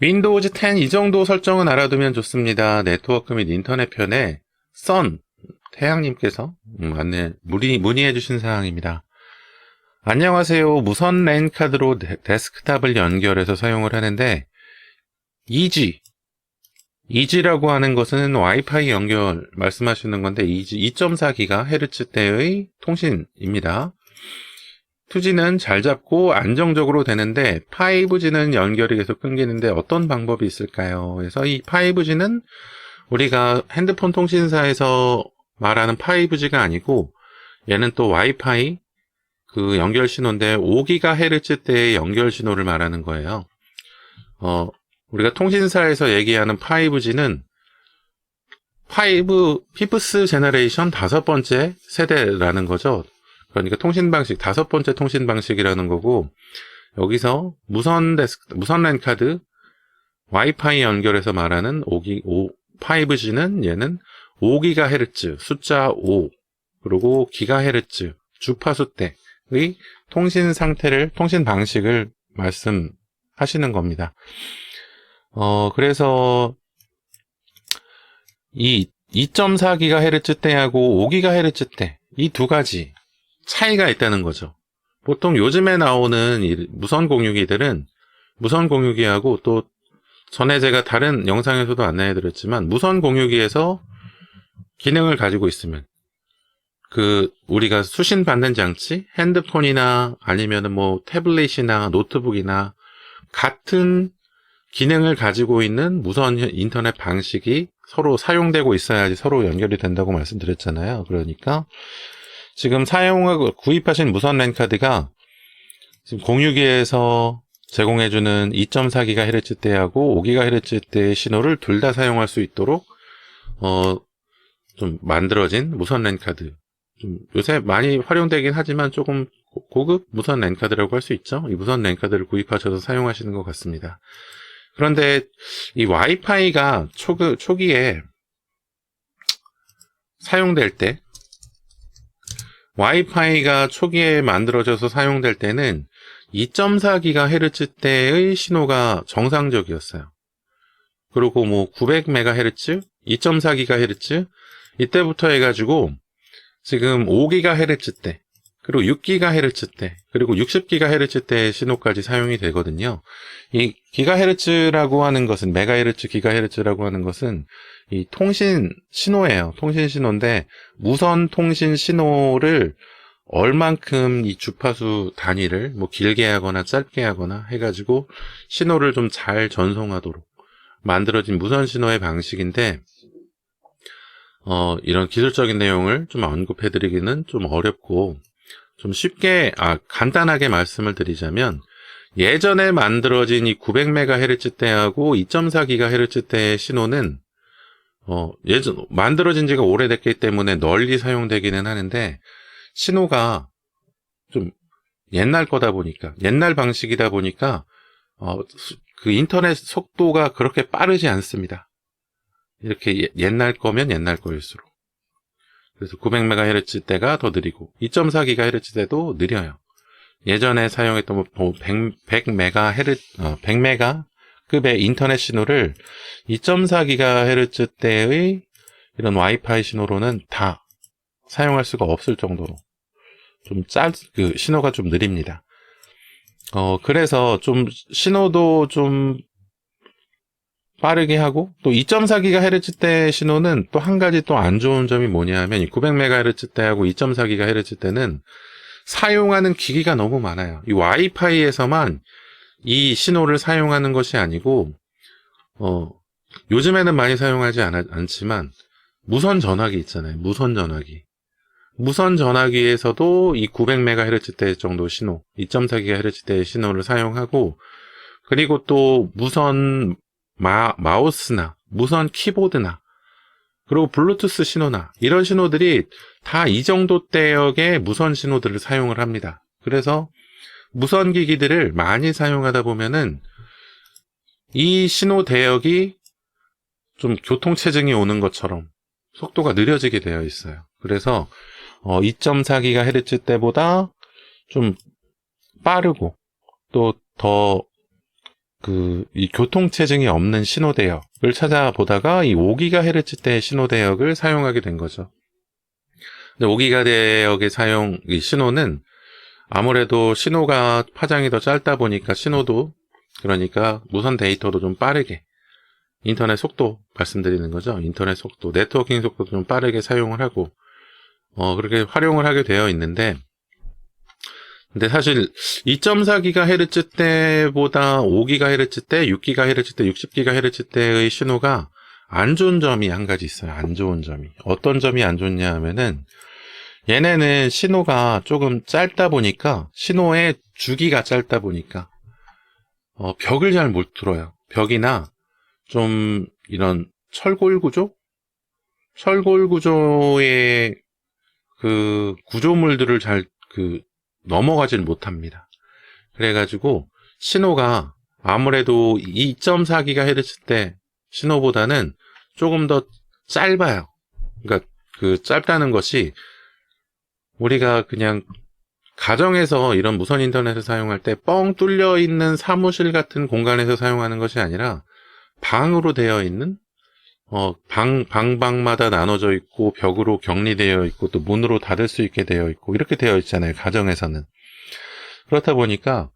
윈도우즈 10 이 정도 설정은 알아두면 좋습니다. 네트워크 및 인터넷 편에 태양님께서 문의해 주신 사항입니다. 안녕하세요. 무선 랜 카드로 데스크탑을 연결해서 사용을 하는데 이지라고 하는 것은 와이파이 연결 말씀하시는 건데 2.4GHz대의 통신입니다. 2G는 잘 잡고 안정적으로 되는데 5G는 연결이 계속 끊기는데 어떤 방법이 있을까요? 그래서 이 5G는 우리가 핸드폰 통신사에서 말하는 5G가 아니고 얘는 또 와이파이 그 연결 신호인데 5GHz대의 연결 신호를 말하는 거예요. 우리가 통신사에서 얘기하는 5G는 피프스 제너레이션 5번째 세대라는 거죠. 그러니까 다섯 번째 통신 방식이라는 거고, 여기서 무선 랜 카드, 와이파이 연결해서 말하는 5G는 얘는 5GHz, 숫자 5, 그리고 기가헤르츠, 주파수대의 통신 방식을 말씀하시는 겁니다. 그래서 이 2.4GHz대하고 5GHz대, 이 두 가지 차이가 있다는 거죠. 보통 요즘에 나오는 이 무선 공유기하고 또 전에 제가 다른 영상에서도 안내해드렸지만 무선 공유기에서 기능을 가지고 있으면 우리가 수신 받는 장치, 핸드폰이나 아니면은 태블릿이나 노트북이나 같은 기능을 가지고 있는 무선 인터넷 방식이 서로 사용되고 있어야지 서로 연결이 된다고 말씀드렸잖아요. 그러니까 지금 구입하신 무선 랜 카드가 지금 공유기에서 제공해주는 2.4GHz대하고 5GHz대의 신호를 둘 다 사용할 수 있도록 좀 만들어진 무선 랜 카드. 요새 많이 활용되긴 하지만 조금 고급 무선 랜 카드라고 할 수 있죠. 이 무선 랜 카드를 구입하셔서 사용하시는 것 같습니다. 그런데 이 와이파이가 초기에 사용될 때, 와이파이가 초기에 만들어져서 사용될 때는 2.4GHz대의 신호가 정상적이었어요. 그리고 900MHz, 2.4GHz 이때부터 해가지고 지금 5GHz대, 그리고 6GHz대, 그리고 60GHz대의 신호까지 사용이 되거든요. 이 기가헤르츠라고 하는 것은, 메가헤르츠, 기가헤르츠라고 하는 것은 이 통신 신호예요. 통신 신호인데 무선 통신 신호를 얼만큼 이 주파수 단위를 길게 하거나 짧게 하거나 해가지고 신호를 좀 잘 전송하도록 만들어진 무선 신호의 방식인데, 이런 기술적인 내용을 좀 언급해드리기는 좀 어렵고, 좀 간단하게 말씀을 드리자면, 예전에 만들어진 이 900MHz대하고 2.4GHz대의 신호는, 만들어진 지가 오래됐기 때문에 널리 사용되기는 하는데, 신호가 좀 옛날 방식이다 보니까, 그 인터넷 속도가 그렇게 빠르지 않습니다. 이렇게 옛날 거면 옛날 거일수록. 그래서 900MHz대가 더 느리고 2.4GHz대도 느려요. 예전에 사용했던 100MHz급의 인터넷 신호를 2.4GHz대의 이런 와이파이 신호로는 다 사용할 수가 없을 정도로 신호가 좀 느립니다. 그래서 좀 신호도 좀 빠르게 하고, 또 2.4GHz대 신호는 또 한 가지 또 안 좋은 점이 뭐냐면, 이 900MHz대하고 2.4GHz대는 사용하는 기기가 너무 많아요. 이 와이파이에서만 이 신호를 사용하는 것이 아니고, 요즘에는 많이 사용하지 않지만, 무선 전화기 있잖아요. 무선 전화기에서도 이 900MHz대 정도 신호, 2.4GHz대의 신호를 사용하고, 그리고 또 무선 마우스나 무선 키보드나 그리고 블루투스 신호나 이런 신호들이 다 이 정도 대역의 무선 신호들을 사용을 합니다. 그래서 무선 기기들을 많이 사용하다 보면은 이 신호 대역이 좀 교통체증이 오는 것처럼 속도가 느려지게 되어 있어요. 그래서 2.4GHz 때보다 좀 빠르고 또 더 이 교통체증이 없는 신호대역을 찾아보다가 이 5GHz대의 신호대역을 사용하게 된 거죠. 근데 5GHz대역의 이 신호는 아무래도 신호가 파장이 더 짧다 보니까 신호도, 그러니까 무선 데이터도 좀 빠르게, 인터넷 속도 말씀드리는 거죠. 인터넷 속도, 네트워킹 속도도 좀 빠르게 사용을 하고, 그렇게 활용을 하게 되어 있는데, 근데 사실 2.4GHz 때보다 5GHz 때, 6GHz 때, 60GHz 때의 신호가 안 좋은 점이 한 가지 있어요. 안 좋은 점이. 어떤 점이 안 좋냐 하면은, 얘네는 신호가 조금 짧다 보니까, 신호의 주기가 짧다 보니까, 벽을 잘 못 뚫어요. 벽이나 좀 이런 철골 구조의 그 구조물들을 잘 넘어가질 못합니다. 그래가지고 신호가 아무래도 2.4GHz 때 신호보다는 조금 더 짧아요. 그러니까 짧다는 것이 우리가 그냥 가정에서 이런 무선 인터넷을 사용할 때 뻥 뚫려 있는 사무실 같은 공간에서 사용하는 것이 아니라 방으로 되어 있는 방마다 나눠져 있고 벽으로 격리되어 있고 또 문으로 닫을 수 있게 되어 있고 이렇게 되어 있잖아요. 가정에서는. 그렇다 보니까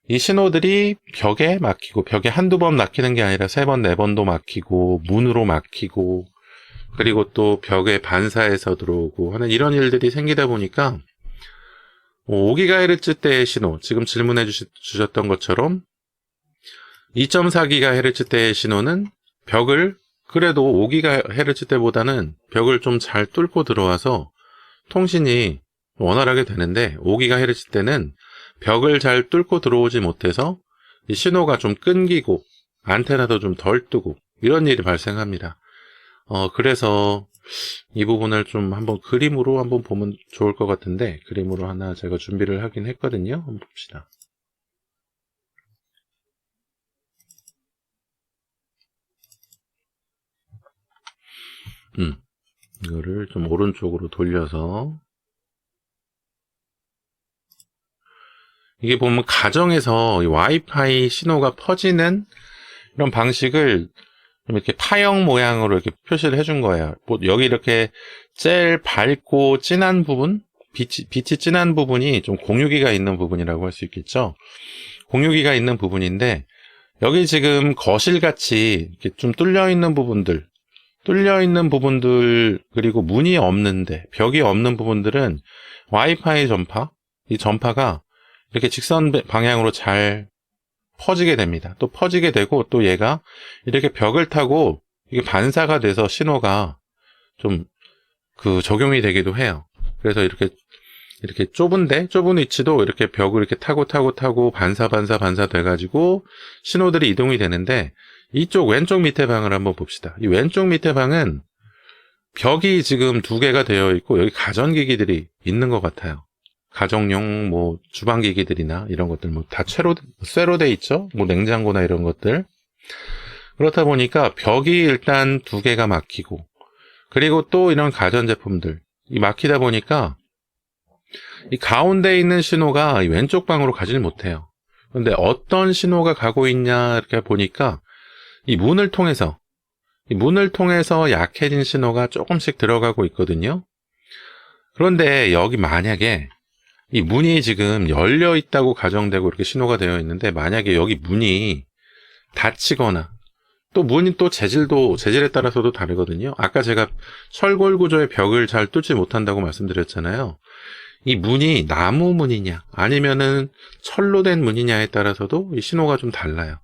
이 신호들이 벽에 막히고 벽에 한두 번 막히는 게 아니라 3번, 4번도 막히고 문으로 막히고 그리고 또 벽에 반사해서 들어오고 하는 이런 일들이 생기다 보니까 5GHz 대의 신호, 지금 질문해 주셨던 것처럼 2.4GHz 대의 신호는 그래도 5GHz 때보다는 벽을 좀 잘 뚫고 들어와서 통신이 원활하게 되는데 5GHz 때는 벽을 잘 뚫고 들어오지 못해서 이 신호가 좀 끊기고 안테나도 좀 덜 뜨고 이런 일이 발생합니다. 그래서 이 부분을 좀 한번 그림으로 한번 보면 좋을 것 같은데 그림으로 하나 제가 준비를 하긴 했거든요. 한번 봅시다. 이거를 좀 오른쪽으로 돌려서 이게 보면 가정에서 와이파이 신호가 퍼지는 이런 방식을 좀 이렇게 파형 모양으로 이렇게 표시를 해준 거예요. 여기 이렇게 제일 밝고 진한 부분, 빛이 진한 부분이 좀 공유기가 있는 부분이라고 할 수 있겠죠. 공유기가 있는 부분인데 여기 지금 거실같이 이렇게 좀 뚫려 있는 부분들 그리고 문이 없는데 벽이 없는 부분들은 와이파이 전파, 이 전파가 이렇게 직선 방향으로 잘 퍼지게 됩니다. 또 퍼지게 되고 또 얘가 이렇게 벽을 타고 이게 반사가 돼서 신호가 좀 적용이 되기도 해요. 그래서 이렇게 좁은 위치도 이렇게 벽을 이렇게 타고 반사 돼가지고 신호들이 이동이 되는데 이쪽 왼쪽 밑에 방을 한번 봅시다. 이 왼쪽 밑에 방은 벽이 지금 2개가 되어 있고 여기 가전기기들이 있는 것 같아요. 가정용 주방기기들이나 이런 것들 다 쇠로 돼 있죠. 냉장고나 이런 것들. 그렇다 보니까 벽이 일단 2개가 막히고 그리고 또 이런 가전제품들 이 막히다 보니까 이 가운데 있는 신호가 이 왼쪽 방으로 가질 못해요. 그런데 어떤 신호가 가고 있냐 이렇게 보니까 이 문을 통해서 약해진 신호가 조금씩 들어가고 있거든요. 그런데 여기 만약에 이 문이 지금 열려 있다고 가정되고 이렇게 신호가 되어 있는데 만약에 여기 문이 닫히거나 또 문이 또 재질에 따라서도 다르거든요. 아까 제가 철골 구조의 벽을 잘 뚫지 못한다고 말씀드렸잖아요. 이 문이 나무 문이냐 아니면은 철로 된 문이냐에 따라서도 이 신호가 좀 달라요.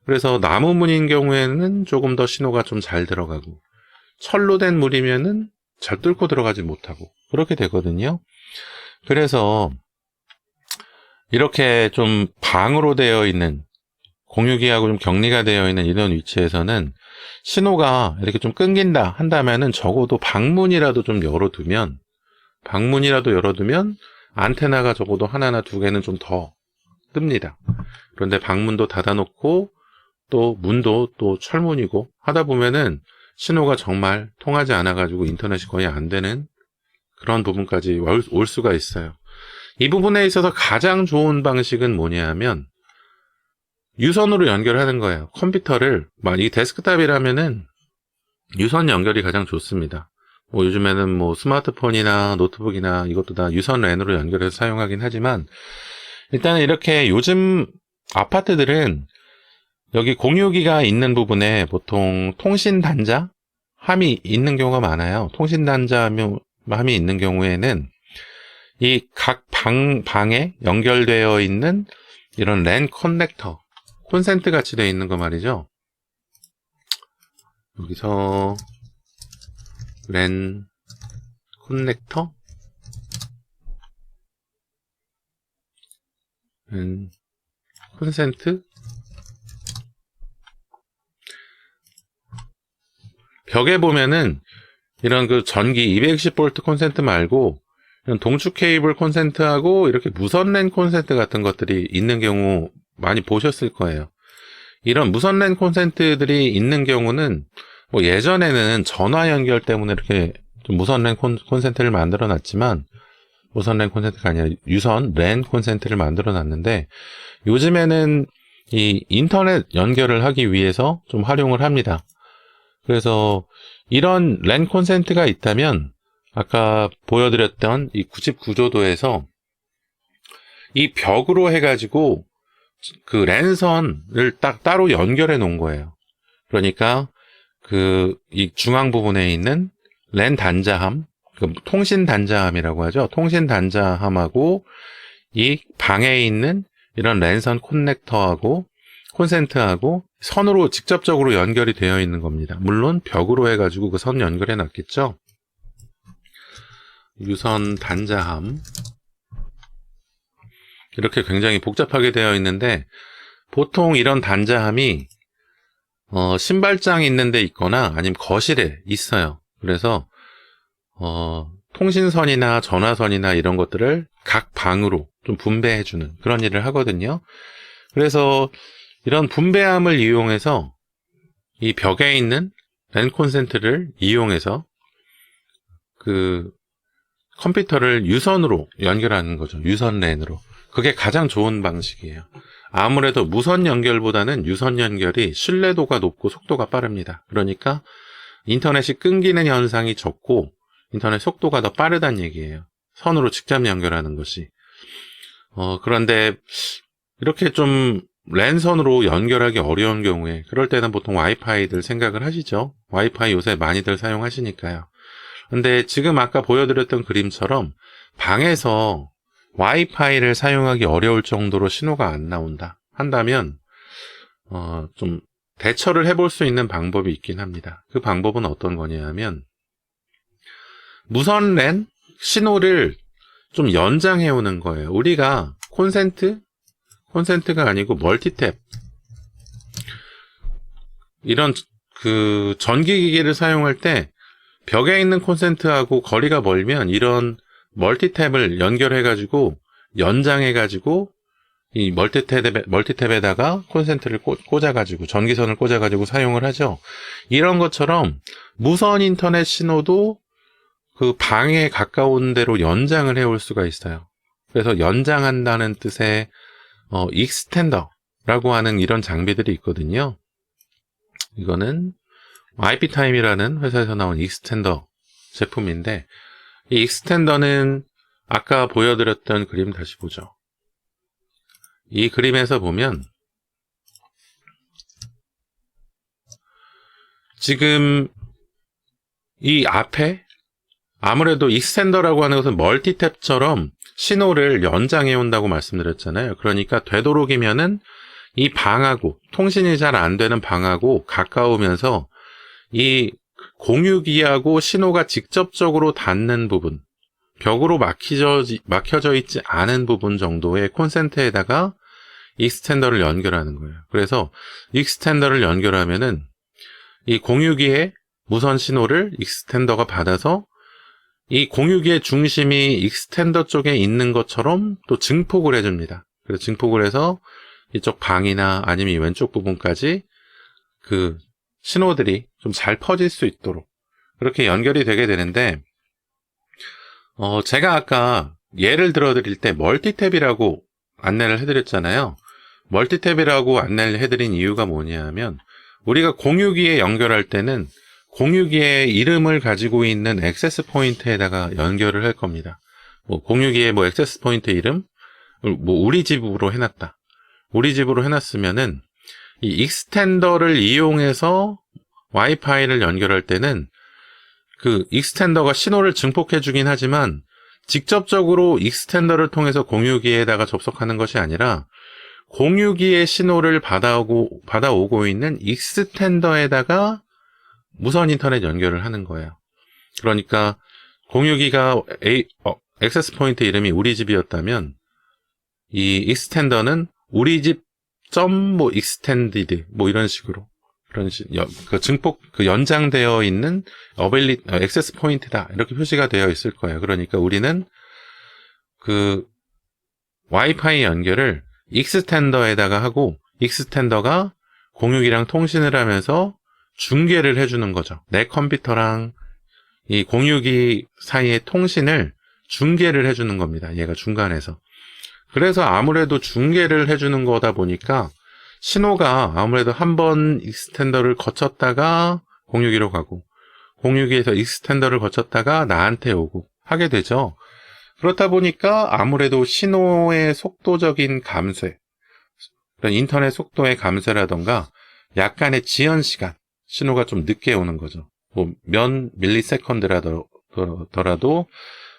그래서 나무 문인 경우에는 조금 더 신호가 좀 잘 들어가고 철로 된 문이면은 잘 뚫고 들어가지 못하고 그렇게 되거든요. 그래서 이렇게 좀 방으로 되어 있는 공유기하고 좀 격리가 되어 있는 이런 위치에서는 신호가 이렇게 좀 끊긴다 한다면은 적어도 방문이라도 열어두면 안테나가 적어도 하나나 2개는 좀 더 뜹니다. 그런데 방문도 닫아놓고 또 문도 또 철문이고 하다 보면은 신호가 정말 통하지 않아가지고 인터넷이 거의 안 되는 그런 부분까지 올 수가 있어요. 이 부분에 있어서 가장 좋은 방식은 뭐냐 하면 유선으로 연결하는 거예요. 컴퓨터를, 이 데스크탑이라면은 유선 연결이 가장 좋습니다. 뭐 요즘에는 뭐 스마트폰이나 노트북이나 이것도 다 유선 랜으로 연결해서 사용하긴 하지만, 일단은 이렇게 요즘 아파트들은 여기 공유기가 있는 부분에 보통 통신 단자 함이 있는 경우가 많아요. 통신 단자 함이 있는 경우에는 이 각 방에 연결되어 있는 이런 랜 커넥터, 콘센트 같이 되어 있는 거 말이죠. 여기서 랜 커넥터, 콘센트, 벽에 보면은 이런 그 전기 220V 콘센트 말고 이런 동축 케이블 콘센트하고 이렇게 무선 랜 콘센트 같은 것들이 있는 경우 많이 보셨을 거예요. 이런 무선 랜 콘센트들이 있는 경우는 뭐 예전에는 전화 연결 때문에 이렇게 좀 무선 랜 콘센트를 만들어 놨지만, 무선 랜 콘센트가 아니라 유선 랜 콘센트를 만들어 놨는데, 요즘에는 이 인터넷 연결을 하기 위해서 좀 활용을 합니다. 그래서 이런 랜 콘센트가 있다면 아까 보여드렸던 이 99조도에서 이 벽으로 해가지고 그 랜선을 딱 따로 연결해 놓은 거예요. 그러니까 이 중앙 부분에 있는 랜 단자함, 그 통신 단자함이라고 하죠. 통신 단자함하고 이 방에 있는 이런 랜선 커넥터하고 콘센트하고 선으로 직접적으로 연결이 되어 있는 겁니다. 물론 벽으로 해가지고 그 선 연결해 놨겠죠. 유선 단자함, 이렇게 굉장히 복잡하게 되어 있는데, 보통 이런 단자함이 신발장이 있는 데 있거나 아니면 거실에 있어요. 그래서 통신선이나 전화선이나 이런 것들을 각 방으로 좀 분배해주는 그런 일을 하거든요. 그래서 이런 분배함을 이용해서 이 벽에 있는 랜 콘센트를 이용해서 그 컴퓨터를 유선으로 연결하는 거죠. 유선 랜으로. 그게 가장 좋은 방식이에요. 아무래도 무선 연결보다는 유선 연결이 신뢰도가 높고 속도가 빠릅니다. 그러니까 인터넷이 끊기는 현상이 적고 인터넷 속도가 더 빠르다는 얘기예요. 선으로 직접 연결하는 것이. 그런데 이렇게 좀 랜선으로 연결하기 어려운 경우에, 그럴 때는 보통 와이파이들 생각을 하시죠. 와이파이 요새 많이들 사용하시니까요. 근데 지금 아까 보여드렸던 그림처럼 방에서 와이파이를 사용하기 어려울 정도로 신호가 안 나온다 한다면 좀 대처를 해볼 수 있는 방법이 있긴 합니다. 그 방법은 어떤 거냐면, 무선 랜 신호를 좀 연장해 오는 거예요. 우리가 콘센트가 아니고 멀티탭, 이런 그 전기기기를 사용할 때 벽에 있는 콘센트하고 거리가 멀면 이런 멀티탭을 연결해가지고 연장해가지고 이 멀티탭에다가 콘센트를 꽂아가지고 전기선을 꽂아가지고 사용을 하죠. 이런 것처럼 무선 인터넷 신호도 그 방에 가까운 데로 연장을 해올 수가 있어요. 그래서 연장한다는 뜻의 익스텐더라고 하는 이런 장비들이 있거든요. 이거는 IP타임이라는 회사에서 나온 익스텐더 제품인데, 이 익스텐더는 아까 보여드렸던 그림 다시 보죠. 이 그림에서 보면 지금 이 앞에 아무래도 익스텐더라고 하는 것은 멀티탭처럼 신호를 연장해 온다고 말씀드렸잖아요. 그러니까 되도록이면은 이 방하고, 통신이 잘 안 되는 방하고 가까우면서 이 공유기하고 신호가 직접적으로 닿는 부분, 벽으로 막혀져 있지 않은 부분 정도의 콘센트에다가 익스텐더를 연결하는 거예요. 그래서 익스텐더를 연결하면은 이 공유기의 무선 신호를 익스텐더가 받아서 이 공유기의 중심이 익스텐더 쪽에 있는 것처럼 또 증폭을 해줍니다. 그래서 증폭을 해서 이쪽 방이나 아니면 이 왼쪽 부분까지 그 신호들이 좀 잘 퍼질 수 있도록 그렇게 연결이 되게 되는데, 제가 아까 예를 들어 드릴 때 멀티탭이라고 안내를 해드렸잖아요. 멀티탭이라고 안내를 해드린 이유가 뭐냐면, 우리가 공유기에 연결할 때는 공유기의 이름을 가지고 있는 액세스 포인트에다가 연결을 할 겁니다. 뭐 공유기에 뭐 액세스 포인트 이름, 뭐 우리 집으로 해놨다. 우리 집으로 해놨으면은 이 익스텐더를 이용해서 와이파이를 연결할 때는 그 익스텐더가 신호를 증폭해 주긴 하지만 직접적으로 익스텐더를 통해서 공유기에다가 접속하는 것이 아니라 공유기의 신호를 받아오고 있는 익스텐더에다가 무선 인터넷 연결을 하는 거예요. 그러니까 공유기가 액세스 포인트 이름이 우리 집이었다면 이 익스텐더는 우리 집 뭐 익스텐디드 뭐 이런 식으로 그 증폭 그 연장되어 있는 액세스 포인트다 이렇게 표시가 되어 있을 거예요. 그러니까 우리는 그 와이파이 연결을 익스텐더에다가 하고 익스텐더가 공유기랑 통신을 하면서 중계를 해주는 거죠. 내 컴퓨터랑 이 공유기 사이의 통신을 중계를 해주는 겁니다. 얘가 중간에서. 그래서 아무래도 중계를 해주는 거다 보니까 신호가 아무래도 한번 익스텐더를 거쳤다가 공유기로 가고 공유기에서 익스텐더를 거쳤다가 나한테 오고 하게 되죠. 그렇다 보니까 아무래도 신호의 속도적인 감쇄, 인터넷 속도의 감쇄라던가 약간의 지연 시간, 신호가 좀 늦게 오는 거죠. 뭐 몇 밀리세컨드라더라도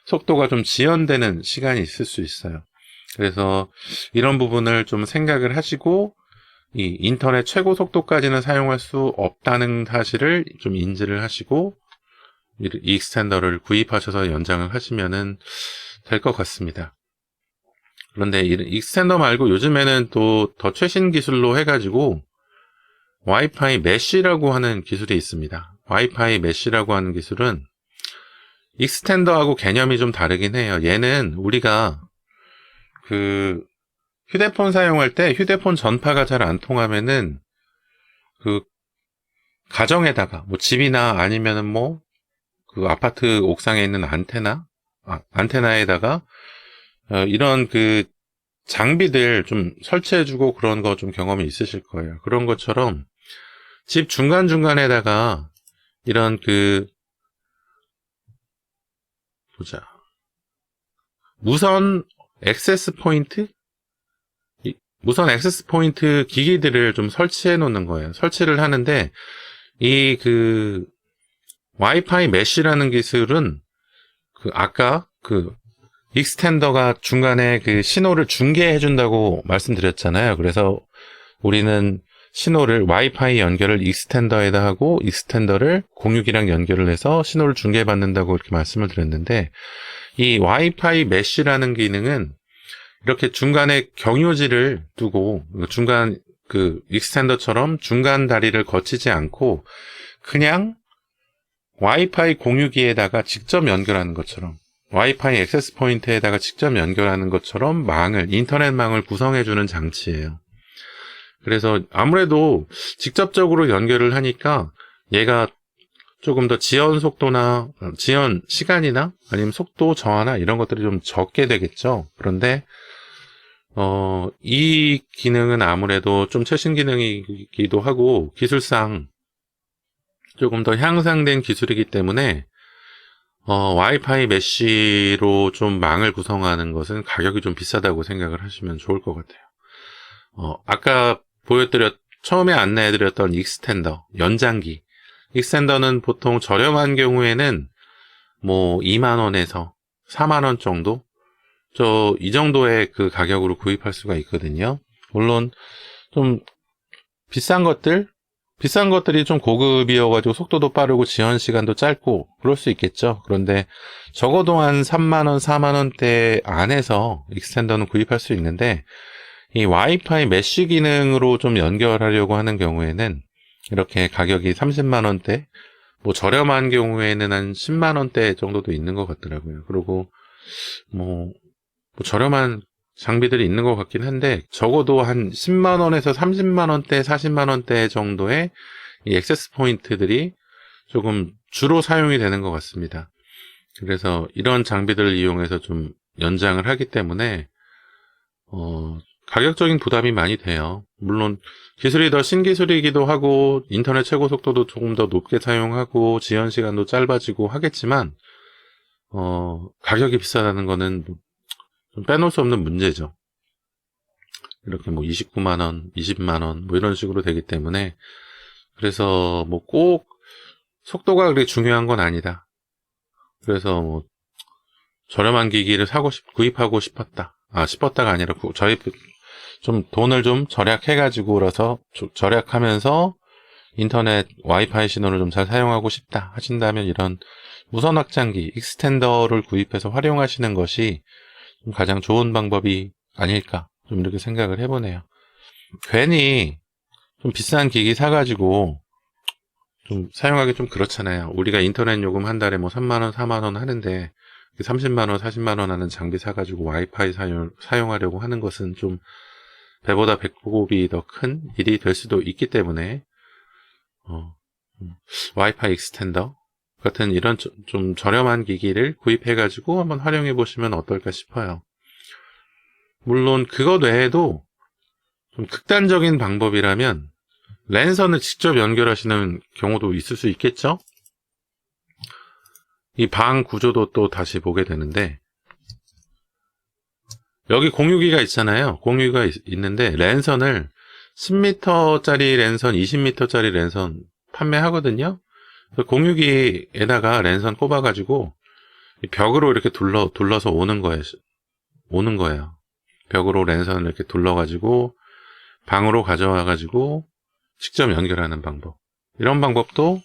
속도가 좀 지연되는 시간이 있을 수 있어요. 그래서 이런 부분을 좀 생각을 하시고 이 인터넷 최고 속도까지는 사용할 수 없다는 사실을 좀 인지를 하시고 이 익스텐더를 구입하셔서 연장을 하시면은 될 것 같습니다. 그런데 이 익스텐더 말고 요즘에는 또 더 최신 기술로 해가지고 와이파이 메쉬라고 하는 기술이 있습니다. 와이파이 메쉬라고 하는 기술은 익스텐더하고 개념이 좀 다르긴 해요. 얘는 우리가 그 휴대폰 사용할 때 휴대폰 전파가 잘 안 통하면은 그 가정에다가 뭐 집이나 아니면은 뭐 그 아파트 옥상에 있는 안테나에다가 이런 그 장비들 좀 설치해주고 그런 거 좀 경험이 있으실 거예요. 그런 것처럼 집 중간중간에다가 이런 무선 액세스 포인트? 무선 액세스 포인트 기기들을 좀 설치해 놓는 거예요. 설치를 하는데 와이파이 메쉬라는 기술은 아까 익스텐더가 중간에 신호를 중계해 준다고 말씀드렸잖아요. 그래서 우리는 신호를 와이파이 연결을 익스텐더에다 하고 익스텐더를 공유기랑 연결을 해서 신호를 중계받는다고 이렇게 말씀을 드렸는데 이 와이파이 메쉬라는 기능은 이렇게 중간에 경유지를 두고 중간 익스텐더처럼 중간 다리를 거치지 않고 그냥 와이파이 공유기에다가 직접 연결하는 것처럼 와이파이 액세스 포인트에다가 직접 연결하는 것처럼 인터넷망을 구성해주는 장치예요. 그래서 아무래도 직접적으로 연결을 하니까 얘가 조금 더 지연 속도나 지연 시간이나 아니면 속도 저하나 이런 것들이 좀 적게 되겠죠. 그런데 이 기능은 아무래도 좀 최신 기능이기도 하고 기술상 조금 더 향상된 기술이기 때문에 와이파이 메쉬로 좀 망을 구성하는 것은 가격이 좀 비싸다고 생각을 하시면 좋을 것 같아요. 아까 처음에 안내해드렸던 익스텐더, 연장기. 익스텐더는 보통 저렴한 경우에는 뭐 2만원에서 4만원 정도? 이 정도의 그 가격으로 구입할 수가 있거든요. 물론 좀 비싼 것들이 좀 고급이어가지고 속도도 빠르고 지연 시간도 짧고 그럴 수 있겠죠. 그런데 적어도 한 3만원, 4만원대 안에서 익스텐더는 구입할 수 있는데 이 와이파이 메쉬 기능으로 좀 연결하려고 하는 경우에는 이렇게 가격이 30만원대, 뭐 저렴한 경우에는 한 10만원대 정도도 있는 것 같더라고요. 그리고 뭐 저렴한 장비들이 있는 것 같긴 한데 적어도 한 10만원에서 30만원대, 40만원대 정도의 이 액세스 포인트들이 조금 주로 사용이 되는 것 같습니다. 그래서 이런 장비들을 이용해서 좀 연장을 하기 때문에 가격적인 부담이 많이 돼요. 물론 기술이 더 신기술이기도 하고 인터넷 최고 속도도 조금 더 높게 사용하고 지연 시간도 짧아지고 하겠지만 가격이 비싸다는 거는 좀 빼놓을 수 없는 문제죠. 이렇게 뭐 29만 원, 20만 원 뭐 이런 식으로 되기 때문에 그래서 뭐 꼭 속도가 그렇게 중요한 건 아니다. 그래서 뭐 저렴한 기기를 구입하고 싶었다가 아니라 저희 좀 돈을 좀 절약해가지고라서 절약하면서 인터넷 와이파이 신호를 좀 잘 사용하고 싶다 하신다면 이런 무선 확장기 익스텐더를 구입해서 활용하시는 것이 좀 가장 좋은 방법이 아닐까 좀 이렇게 생각을 해보네요. 괜히 좀 비싼 기기 사가지고 좀 사용하기 좀 그렇잖아요. 우리가 인터넷 요금 한 달에 뭐 3만원, 4만원 하는데 30만원, 40만원 하는 장비 사가지고 와이파이 사용하려고 하는 것은 좀 배보다 배꼽이 더 큰 일이 될 수도 있기 때문에 와이파이 익스텐더 같은 이런 좀 저렴한 기기를 구입해가지고 한번 활용해 보시면 어떨까 싶어요. 물론 그것 외에도 좀 극단적인 방법이라면 랜선을 직접 연결하시는 경우도 있을 수 있겠죠? 이 방 구조도 또 다시 보게 되는데 여기 공유기가 있잖아요. 공유기가 있는데 랜선을 10m짜리 랜선, 20m짜리 랜선 판매하거든요. 공유기에다가 랜선 꼽아가지고 벽으로 이렇게 둘러서 오는 거예요. 벽으로 랜선을 이렇게 둘러가지고 방으로 가져와가지고 직접 연결하는 방법. 이런 방법도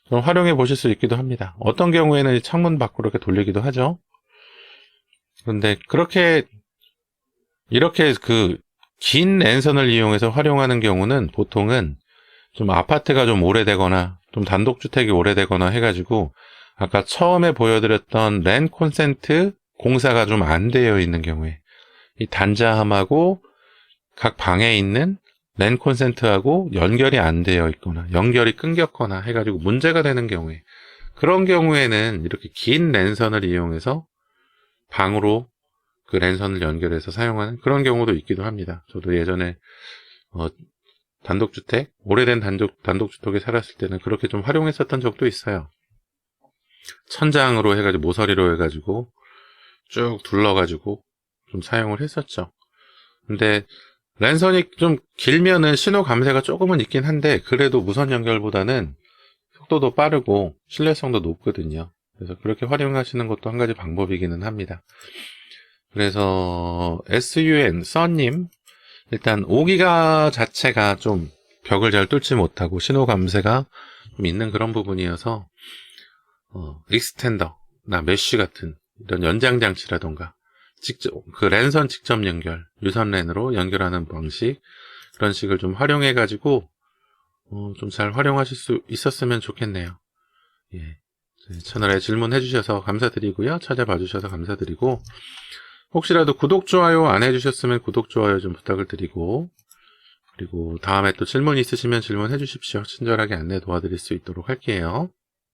좀 활용해 보실 수 있기도 합니다. 어떤 경우에는 창문 밖으로 이렇게 돌리기도 하죠. 그런데 이렇게 긴 랜선을 이용해서 활용하는 경우는 보통은 좀 아파트가 좀 오래되거나 좀 단독주택이 오래되거나 해가지고 아까 처음에 보여드렸던 랜 콘센트 공사가 좀 안 되어 있는 경우에 이 단자함하고 각 방에 있는 랜 콘센트하고 연결이 안 되어 있거나 연결이 끊겼거나 해가지고 문제가 되는 경우에 그런 경우에는 이렇게 긴 랜선을 이용해서 방으로 그 랜선을 연결해서 사용하는 그런 경우도 있기도 합니다. 저도 예전에 오래된 단독주택에 살았을 때는 그렇게 좀 활용했었던 적도 있어요. 천장으로 해가지고 모서리로 해가지고 쭉 둘러가지고 좀 사용을 했었죠. 근데 랜선이 좀 길면은 신호 감쇄가 조금은 있긴 한데 그래도 무선 연결보다는 속도도 빠르고 신뢰성도 높거든요. 그래서 그렇게 활용하시는 것도 한 가지 방법이기는 합니다. 그래서 써님 일단 5기가 자체가 좀 벽을 잘 뚫지 못하고 신호 감쇄가 좀 있는 그런 부분이어서 익스텐더나 메쉬 같은 이런 연장 장치라던가 직접 그 랜선 직접 연결 유선 랜으로 연결하는 방식 그런 식을 좀 활용해 가지고 좀 잘 활용하실 수 있었으면 좋겠네요. 예. 채널에 질문해 주셔서 감사드리고요. 찾아봐 주셔서 감사드리고 혹시라도 구독, 좋아요 안 해주셨으면 구독, 좋아요 좀 부탁을 드리고 그리고 다음에 또 질문 있으시면 질문해 주십시오. 친절하게 안내 도와드릴 수 있도록 할게요.